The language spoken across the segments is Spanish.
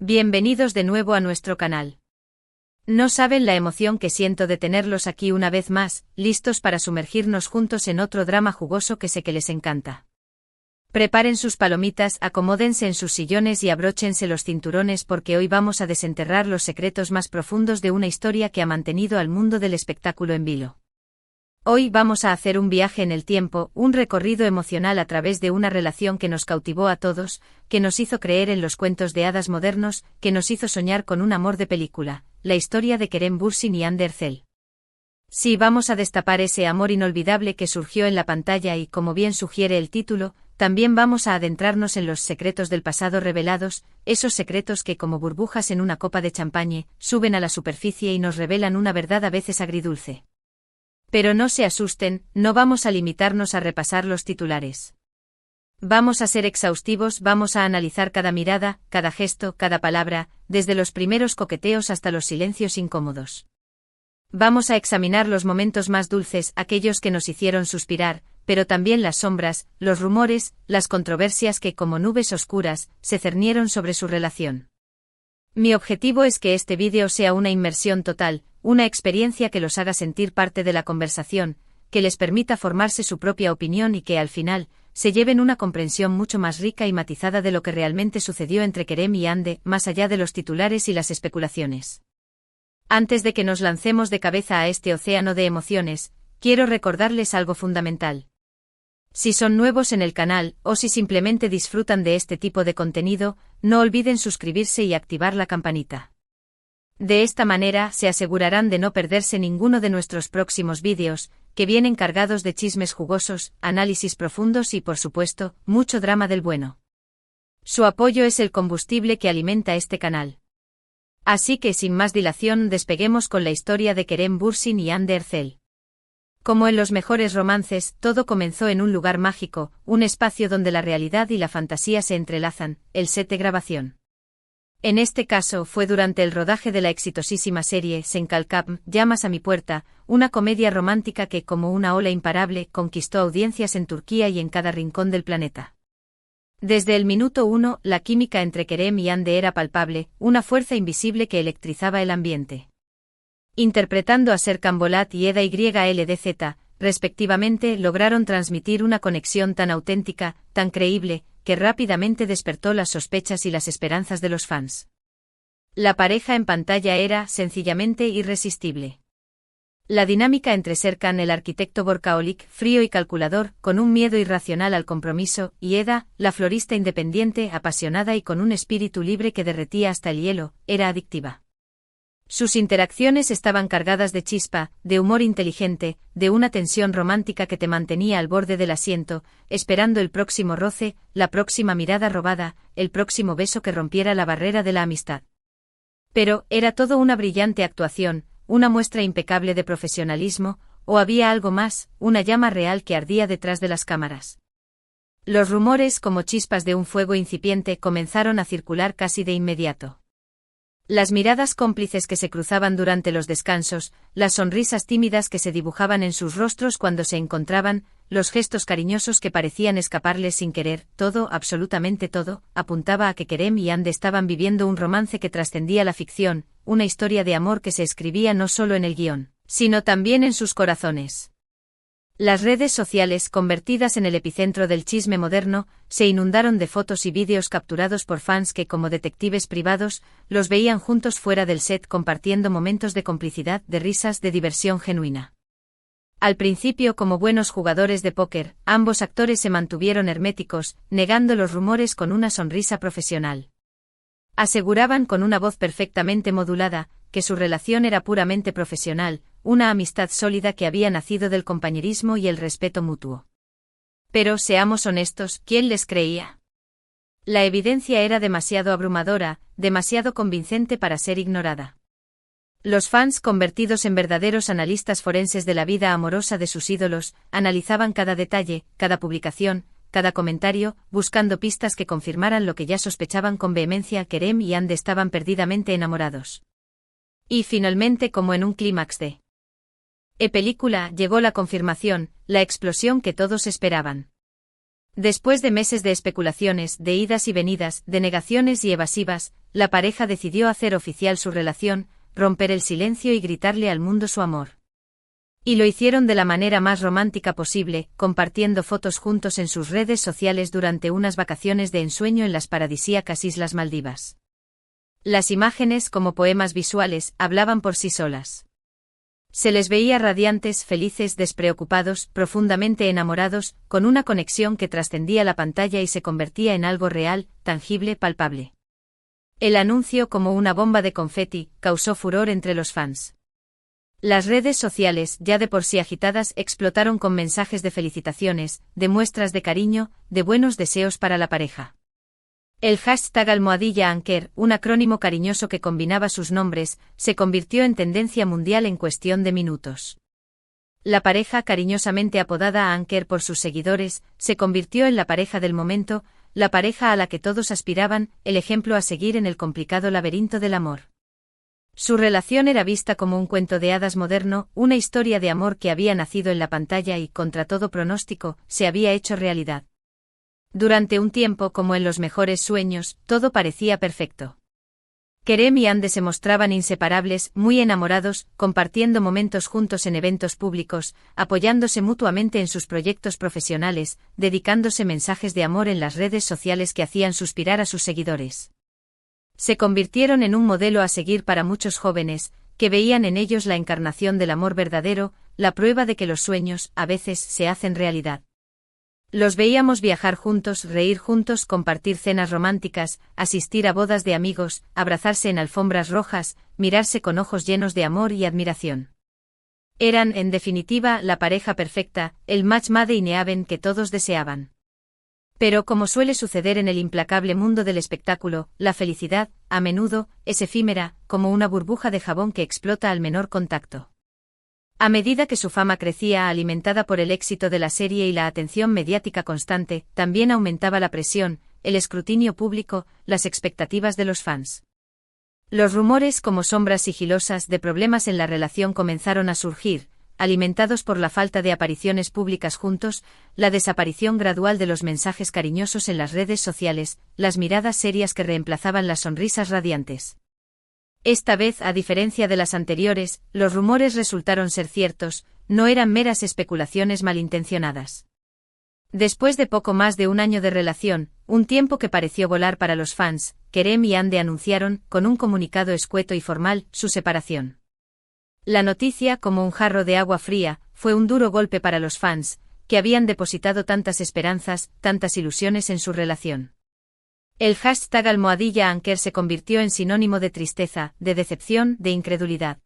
Bienvenidos de nuevo a nuestro canal. No saben la emoción que siento de tenerlos aquí una vez más, listos para sumergirnos juntos en otro drama jugoso que sé que les encanta. Preparen sus palomitas, acomódense en sus sillones y abróchense los cinturones porque hoy vamos a desenterrar los secretos más profundos de una historia que ha mantenido al mundo del espectáculo en vilo. Hoy vamos a hacer un viaje en el tiempo, un recorrido emocional a través de una relación que nos cautivó a todos, que nos hizo creer en los cuentos de hadas modernos, que nos hizo soñar con un amor de película, la historia de Kerem Bürsin y Hande Erçel. Sí, vamos a destapar ese amor inolvidable que surgió en la pantalla y, como bien sugiere el título, también vamos a adentrarnos en los secretos del pasado revelados, esos secretos que, como burbujas en una copa de champaña, suben a la superficie y nos revelan una verdad a veces agridulce. Pero no se asusten, no vamos a limitarnos a repasar los titulares. Vamos a ser exhaustivos, vamos a analizar cada mirada, cada gesto, cada palabra, desde los primeros coqueteos hasta los silencios incómodos. Vamos a examinar los momentos más dulces, aquellos que nos hicieron suspirar, pero también las sombras, los rumores, las controversias que, como nubes oscuras, se cernieron sobre su relación. Mi objetivo es que este vídeo sea una inmersión total, una experiencia que los haga sentir parte de la conversación, que les permita formarse su propia opinión y que, al final, se lleven una comprensión mucho más rica y matizada de lo que realmente sucedió entre Kerem y Hande, más allá de los titulares y las especulaciones. Antes de que nos lancemos de cabeza a este océano de emociones, quiero recordarles algo fundamental. Si son nuevos en el canal, o si simplemente disfrutan de este tipo de contenido, no olviden suscribirse y activar la campanita. De esta manera se asegurarán de no perderse ninguno de nuestros próximos vídeos, que vienen cargados de chismes jugosos, análisis profundos y, por supuesto, mucho drama del bueno. Su apoyo es el combustible que alimenta este canal. Así que sin más dilación despeguemos con la historia de Kerem Bürsin y Hande Erçel. Como en los mejores romances, todo comenzó en un lugar mágico, un espacio donde la realidad y la fantasía se entrelazan, el set de grabación. En este caso fue durante el rodaje de la exitosísima serie Sen Kalkam, Llamas a mi puerta, una comedia romántica que, como una ola imparable, conquistó audiencias en Turquía y en cada rincón del planeta. Desde el minuto 1, la química entre Kerem y Hande era palpable, una fuerza invisible que electrizaba el ambiente. Interpretando a Serkan Bolat y Eda YLDZ, respectivamente, lograron transmitir una conexión tan auténtica, tan creíble, que rápidamente despertó las sospechas y las esperanzas de los fans. La pareja en pantalla era, sencillamente, irresistible. La dinámica entre Serkan, el arquitecto workaholic, frío y calculador, con un miedo irracional al compromiso, y Eda, la florista independiente, apasionada y con un espíritu libre que derretía hasta el hielo, era adictiva. Sus interacciones estaban cargadas de chispa, de humor inteligente, de una tensión romántica que te mantenía al borde del asiento, esperando el próximo roce, la próxima mirada robada, el próximo beso que rompiera la barrera de la amistad. Pero, ¿era todo una brillante actuación, una muestra impecable de profesionalismo, o había algo más, una llama real que ardía detrás de las cámaras? Los rumores, como chispas de un fuego incipiente, comenzaron a circular casi de inmediato. Las miradas cómplices que se cruzaban durante los descansos, las sonrisas tímidas que se dibujaban en sus rostros cuando se encontraban, los gestos cariñosos que parecían escaparles sin querer, todo, absolutamente todo, apuntaba a que Kerem y Hande estaban viviendo un romance que trascendía la ficción, una historia de amor que se escribía no solo en el guión, sino también en sus corazones. Las redes sociales, convertidas en el epicentro del chisme moderno, se inundaron de fotos y vídeos capturados por fans que, como detectives privados, los veían juntos fuera del set compartiendo momentos de complicidad, de risas, de diversión genuina. Al principio, como buenos jugadores de póker, ambos actores se mantuvieron herméticos, negando los rumores con una sonrisa profesional. Aseguraban con una voz perfectamente modulada, que su relación era puramente profesional, una amistad sólida que había nacido del compañerismo y el respeto mutuo. Pero, seamos honestos, ¿quién les creía? La evidencia era demasiado abrumadora, demasiado convincente para ser ignorada. Los fans, convertidos en verdaderos analistas forenses de la vida amorosa de sus ídolos, analizaban cada detalle, cada publicación, cada comentario, buscando pistas que confirmaran lo que ya sospechaban con vehemencia: Kerem y Hande estaban perdidamente enamorados. Y finalmente, como en un clímax de película, llegó la confirmación, la explosión que todos esperaban. Después de meses de especulaciones, de idas y venidas, de negaciones y evasivas, la pareja decidió hacer oficial su relación, romper el silencio y gritarle al mundo su amor. Y lo hicieron de la manera más romántica posible, compartiendo fotos juntos en sus redes sociales durante unas vacaciones de ensueño en las paradisíacas Islas Maldivas. Las imágenes, como poemas visuales, hablaban por sí solas. Se les veía radiantes, felices, despreocupados, profundamente enamorados, con una conexión que trascendía la pantalla y se convertía en algo real, tangible, palpable. El anuncio, como una bomba de confeti, causó furor entre los fans. Las redes sociales, ya de por sí agitadas, explotaron con mensajes de felicitaciones, de muestras de cariño, de buenos deseos para la pareja. El hashtag #Anker, un acrónimo cariñoso que combinaba sus nombres, se convirtió en tendencia mundial en cuestión de minutos. La pareja, cariñosamente apodada Anker por sus seguidores, se convirtió en la pareja del momento, la pareja a la que todos aspiraban, el ejemplo a seguir en el complicado laberinto del amor. Su relación era vista como un cuento de hadas moderno, una historia de amor que había nacido en la pantalla y, contra todo pronóstico, se había hecho realidad. Durante un tiempo, como en los mejores sueños, todo parecía perfecto. Kerem y Hande se mostraban inseparables, muy enamorados, compartiendo momentos juntos en eventos públicos, apoyándose mutuamente en sus proyectos profesionales, dedicándose mensajes de amor en las redes sociales que hacían suspirar a sus seguidores. Se convirtieron en un modelo a seguir para muchos jóvenes, que veían en ellos la encarnación del amor verdadero, la prueba de que los sueños, a veces, se hacen realidad. Los veíamos viajar juntos, reír juntos, compartir cenas románticas, asistir a bodas de amigos, abrazarse en alfombras rojas, mirarse con ojos llenos de amor y admiración. Eran, en definitiva, la pareja perfecta, el match made in heaven que todos deseaban. Pero, como suele suceder en el implacable mundo del espectáculo, la felicidad, a menudo, es efímera, como una burbuja de jabón que explota al menor contacto. A medida que su fama crecía, alimentada por el éxito de la serie y la atención mediática constante, también aumentaba la presión, el escrutinio público, las expectativas de los fans. Los rumores, como sombras sigilosas de problemas en la relación, comenzaron a surgir, alimentados por la falta de apariciones públicas juntos, la desaparición gradual de los mensajes cariñosos en las redes sociales, las miradas serias que reemplazaban las sonrisas radiantes. Esta vez, a diferencia de las anteriores, los rumores resultaron ser ciertos, no eran meras especulaciones malintencionadas. Después de poco más de un año de relación, un tiempo que pareció volar para los fans, Kerem y Hande anunciaron, con un comunicado escueto y formal, su separación. La noticia, como un jarro de agua fría, fue un duro golpe para los fans, que habían depositado tantas esperanzas, tantas ilusiones en su relación. El hashtag #Anker se convirtió en sinónimo de tristeza, de decepción, de incredulidad.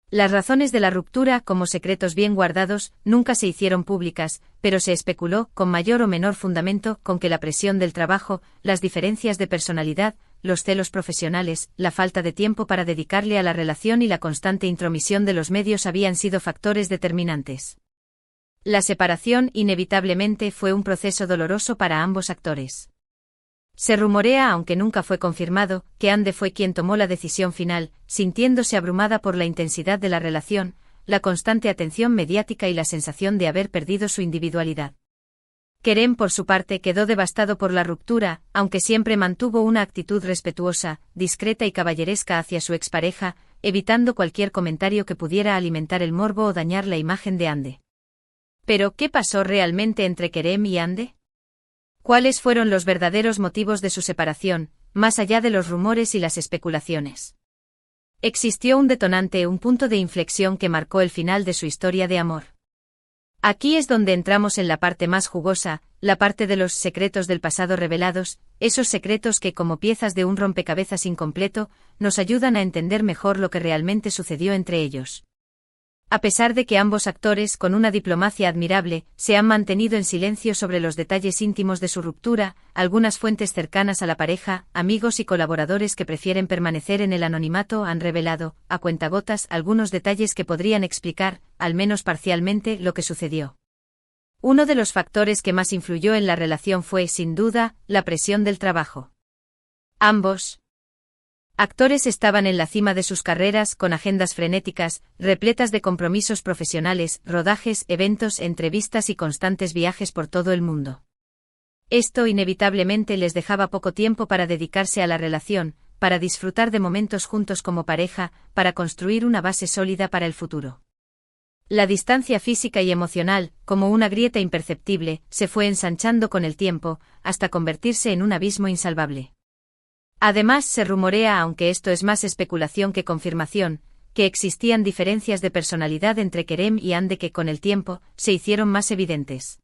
Las razones de la ruptura, como secretos bien guardados, nunca se hicieron públicas, pero se especuló, con mayor o menor fundamento, con que la presión del trabajo, las diferencias de personalidad, los celos profesionales, la falta de tiempo para dedicarle a la relación y la constante intromisión de los medios habían sido factores determinantes. La separación, inevitablemente, fue un proceso doloroso para ambos actores. Se rumorea, aunque nunca fue confirmado, que Hande fue quien tomó la decisión final, sintiéndose abrumada por la intensidad de la relación, la constante atención mediática y la sensación de haber perdido su individualidad. Kerem, por su parte, quedó devastado por la ruptura, aunque siempre mantuvo una actitud respetuosa, discreta y caballeresca hacia su expareja, evitando cualquier comentario que pudiera alimentar el morbo o dañar la imagen de Hande. Pero, ¿qué pasó realmente entre Kerem y Hande? ¿Cuáles fueron los verdaderos motivos de su separación, más allá de los rumores y las especulaciones? Existió un detonante, un punto de inflexión que marcó el final de su historia de amor. Aquí es donde entramos en la parte más jugosa, la parte de los secretos del pasado revelados, esos secretos que, como piezas de un rompecabezas incompleto, nos ayudan a entender mejor lo que realmente sucedió entre ellos. A pesar de que ambos actores, con una diplomacia admirable, se han mantenido en silencio sobre los detalles íntimos de su ruptura, algunas fuentes cercanas a la pareja, amigos y colaboradores que prefieren permanecer en el anonimato han revelado, a cuentagotas, algunos detalles que podrían explicar, al menos parcialmente, lo que sucedió. Uno de los factores que más influyó en la relación fue, sin duda, la presión del trabajo. Ambos actores estaban en la cima de sus carreras, con agendas frenéticas, repletas de compromisos profesionales, rodajes, eventos, entrevistas y constantes viajes por todo el mundo. Esto inevitablemente les dejaba poco tiempo para dedicarse a la relación, para disfrutar de momentos juntos como pareja, para construir una base sólida para el futuro. La distancia física y emocional, como una grieta imperceptible, se fue ensanchando con el tiempo, hasta convertirse en un abismo insalvable. Además, se rumorea, aunque esto es más especulación que confirmación, que existían diferencias de personalidad entre Kerem y Hande que con el tiempo se hicieron más evidentes.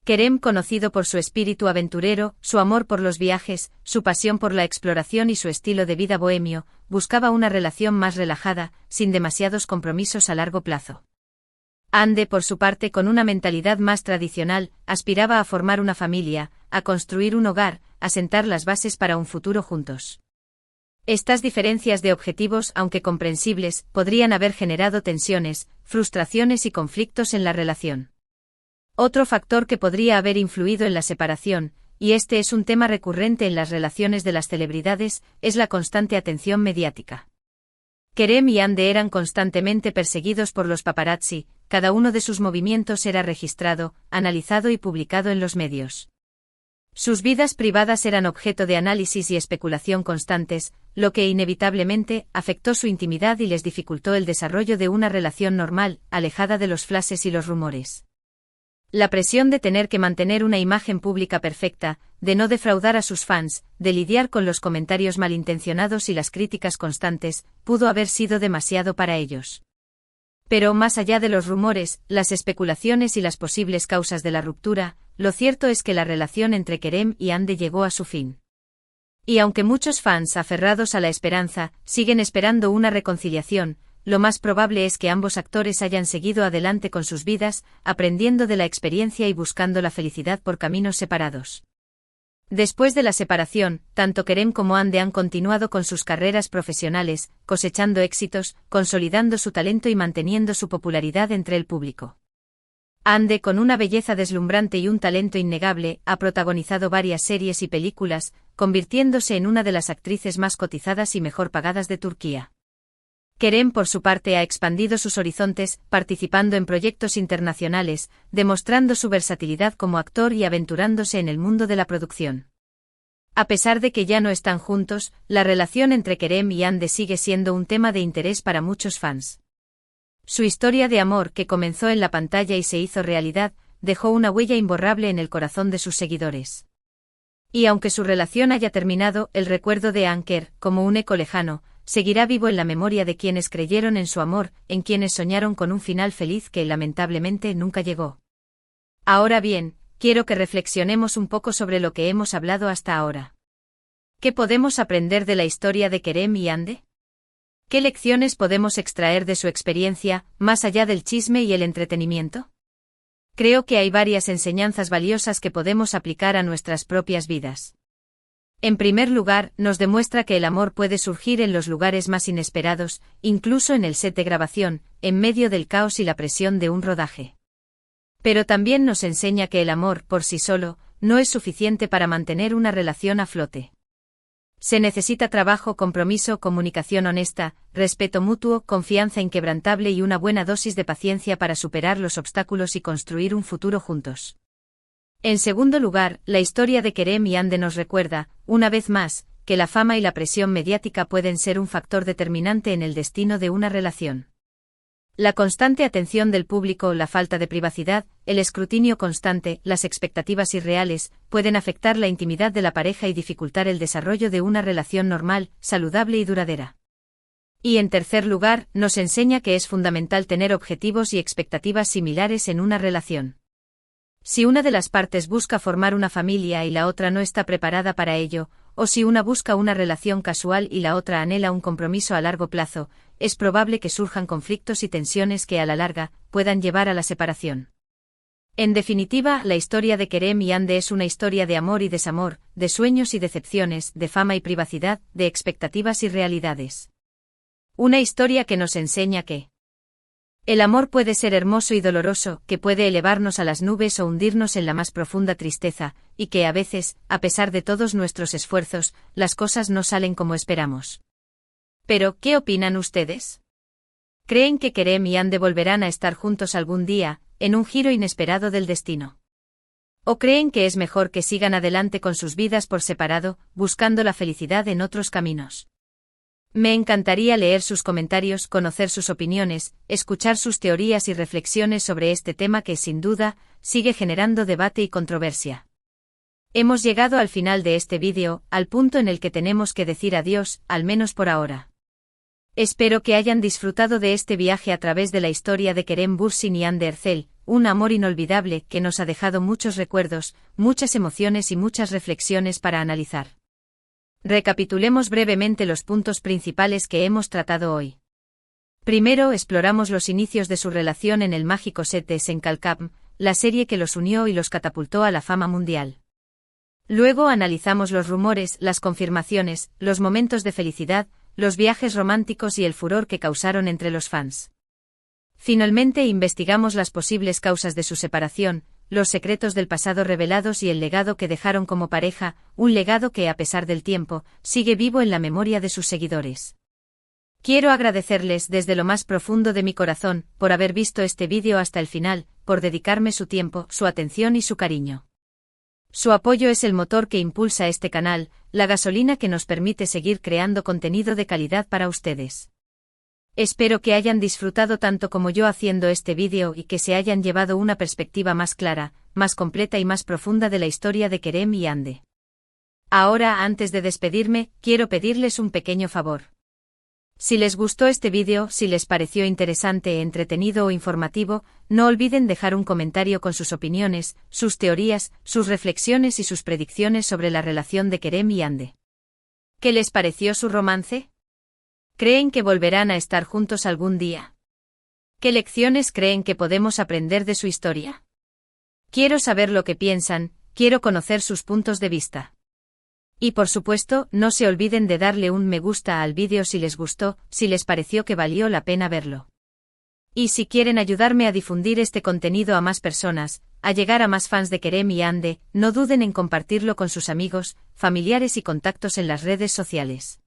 Kerem, conocido por su espíritu aventurero, su amor por los viajes, su pasión por la exploración y su estilo de vida bohemio, buscaba una relación más relajada, sin demasiados compromisos a largo plazo. Hande, por su parte, con una mentalidad más tradicional, aspiraba a formar una familia, a construir un hogar, a sentar las bases para un futuro juntos. Estas diferencias de objetivos, aunque comprensibles, podrían haber generado tensiones, frustraciones y conflictos en la relación. Otro factor que podría haber influido en la separación, y este es un tema recurrente en las relaciones de las celebridades, es la constante atención mediática. Kerem y Hande eran constantemente perseguidos por los paparazzi, cada uno de sus movimientos era registrado, analizado y publicado en los medios. Sus vidas privadas eran objeto de análisis y especulación constantes, lo que inevitablemente afectó su intimidad y les dificultó el desarrollo de una relación normal, alejada de los flashes y los rumores. La presión de tener que mantener una imagen pública perfecta, de no defraudar a sus fans, de lidiar con los comentarios malintencionados y las críticas constantes, pudo haber sido demasiado para ellos. Pero más allá de los rumores, las especulaciones y las posibles causas de la ruptura, lo cierto es que la relación entre Kerem y Hande llegó a su fin. Y aunque muchos fans aferrados a la esperanza, siguen esperando una reconciliación, lo más probable es que ambos actores hayan seguido adelante con sus vidas, aprendiendo de la experiencia y buscando la felicidad por caminos separados. Después de la separación, tanto Kerem como Hande han continuado con sus carreras profesionales, cosechando éxitos, consolidando su talento y manteniendo su popularidad entre el público. Hande, con una belleza deslumbrante y un talento innegable, ha protagonizado varias series y películas, convirtiéndose en una de las actrices más cotizadas y mejor pagadas de Turquía. Kerem, por su parte, ha expandido sus horizontes, participando en proyectos internacionales, demostrando su versatilidad como actor y aventurándose en el mundo de la producción. A pesar de que ya no están juntos, la relación entre Kerem y Hande sigue siendo un tema de interés para muchos fans. Su historia de amor, que comenzó en la pantalla y se hizo realidad, dejó una huella imborrable en el corazón de sus seguidores. Y aunque su relación haya terminado, el recuerdo de Anker, como un eco lejano, seguirá vivo en la memoria de quienes creyeron en su amor, en quienes soñaron con un final feliz que lamentablemente nunca llegó. Ahora bien, quiero que reflexionemos un poco sobre lo que hemos hablado hasta ahora. ¿Qué podemos aprender de la historia de Kerem y Hande? ¿Qué lecciones podemos extraer de su experiencia, más allá del chisme y el entretenimiento? Creo que hay varias enseñanzas valiosas que podemos aplicar a nuestras propias vidas. En primer lugar, nos demuestra que el amor puede surgir en los lugares más inesperados, incluso en el set de grabación, en medio del caos y la presión de un rodaje. Pero también nos enseña que el amor, por sí solo, no es suficiente para mantener una relación a flote. Se necesita trabajo, compromiso, comunicación honesta, respeto mutuo, confianza inquebrantable y una buena dosis de paciencia para superar los obstáculos y construir un futuro juntos. En segundo lugar, la historia de Kerem y Hande nos recuerda, una vez más, que la fama y la presión mediática pueden ser un factor determinante en el destino de una relación. La constante atención del público, la falta de privacidad, el escrutinio constante, las expectativas irreales, pueden afectar la intimidad de la pareja y dificultar el desarrollo de una relación normal, saludable y duradera. Y en tercer lugar, nos enseña que es fundamental tener objetivos y expectativas similares en una relación. Si una de las partes busca formar una familia y la otra no está preparada para ello, o si una busca una relación casual y la otra anhela un compromiso a largo plazo, es probable que surjan conflictos y tensiones que a la larga puedan llevar a la separación. En definitiva, la historia de Kerem y Hande es una historia de amor y desamor, de sueños y decepciones, de fama y privacidad, de expectativas y realidades. Una historia que nos enseña que el amor puede ser hermoso y doloroso, que puede elevarnos a las nubes o hundirnos en la más profunda tristeza, y que a veces, a pesar de todos nuestros esfuerzos, las cosas no salen como esperamos. Pero, ¿qué opinan ustedes? ¿Creen que Kerem y Hande volverán a estar juntos algún día, en un giro inesperado del destino? ¿O creen que es mejor que sigan adelante con sus vidas por separado, buscando la felicidad en otros caminos? Me encantaría leer sus comentarios, conocer sus opiniones, escuchar sus teorías y reflexiones sobre este tema que, sin duda, sigue generando debate y controversia. Hemos llegado al final de este vídeo, al punto en el que tenemos que decir adiós, al menos por ahora. Espero que hayan disfrutado de este viaje a través de la historia de Kerem Bürsin y Hande Erçel, un amor inolvidable que nos ha dejado muchos recuerdos, muchas emociones y muchas reflexiones para analizar. Recapitulemos brevemente los puntos principales que hemos tratado hoy. Primero, exploramos los inicios de su relación en el mágico set de Senkalkam, la serie que los unió y los catapultó a la fama mundial. Luego analizamos los rumores, las confirmaciones, los momentos de felicidad, los viajes románticos y el furor que causaron entre los fans. Finalmente investigamos las posibles causas de su separación, los secretos del pasado revelados y el legado que dejaron como pareja, un legado que, a pesar del tiempo, sigue vivo en la memoria de sus seguidores. Quiero agradecerles desde lo más profundo de mi corazón por haber visto este vídeo hasta el final, por dedicarme su tiempo, su atención y su cariño. Su apoyo es el motor que impulsa este canal, la gasolina que nos permite seguir creando contenido de calidad para ustedes. Espero que hayan disfrutado tanto como yo haciendo este vídeo y que se hayan llevado una perspectiva más clara, más completa y más profunda de la historia de Kerem y Hande. Ahora, antes de despedirme, quiero pedirles un pequeño favor. Si les gustó este vídeo, si les pareció interesante, entretenido o informativo, no olviden dejar un comentario con sus opiniones, sus teorías, sus reflexiones y sus predicciones sobre la relación de Kerem y Hande. ¿Qué les pareció su romance? ¿Creen que volverán a estar juntos algún día? ¿Qué lecciones creen que podemos aprender de su historia? Quiero saber lo que piensan, quiero conocer sus puntos de vista. Y por supuesto, no se olviden de darle un me gusta al vídeo si les gustó, si les pareció que valió la pena verlo. Y si quieren ayudarme a difundir este contenido a más personas, a llegar a más fans de Kerem y Hande, no duden en compartirlo con sus amigos, familiares y contactos en las redes sociales.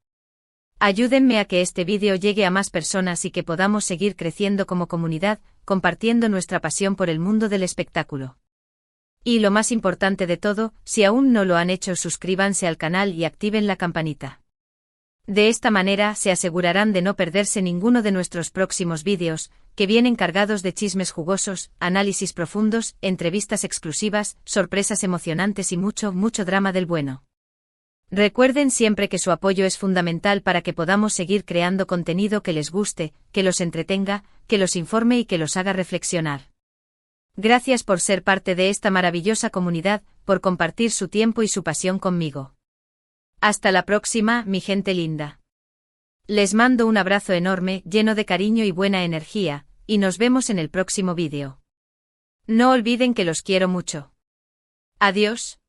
Ayúdenme a que este vídeo llegue a más personas y que podamos seguir creciendo como comunidad, compartiendo nuestra pasión por el mundo del espectáculo. Y lo más importante de todo, si aún no lo han hecho, suscríbanse al canal y activen la campanita. De esta manera se asegurarán de no perderse ninguno de nuestros próximos vídeos, que vienen cargados de chismes jugosos, análisis profundos, entrevistas exclusivas, sorpresas emocionantes y mucho, mucho drama del bueno. Recuerden siempre que su apoyo es fundamental para que podamos seguir creando contenido que les guste, que los entretenga, que los informe y que los haga reflexionar. Gracias por ser parte de esta maravillosa comunidad, por compartir su tiempo y su pasión conmigo. Hasta la próxima, mi gente linda. Les mando un abrazo enorme, lleno de cariño y buena energía, y nos vemos en el próximo vídeo. No olviden que los quiero mucho. Adiós.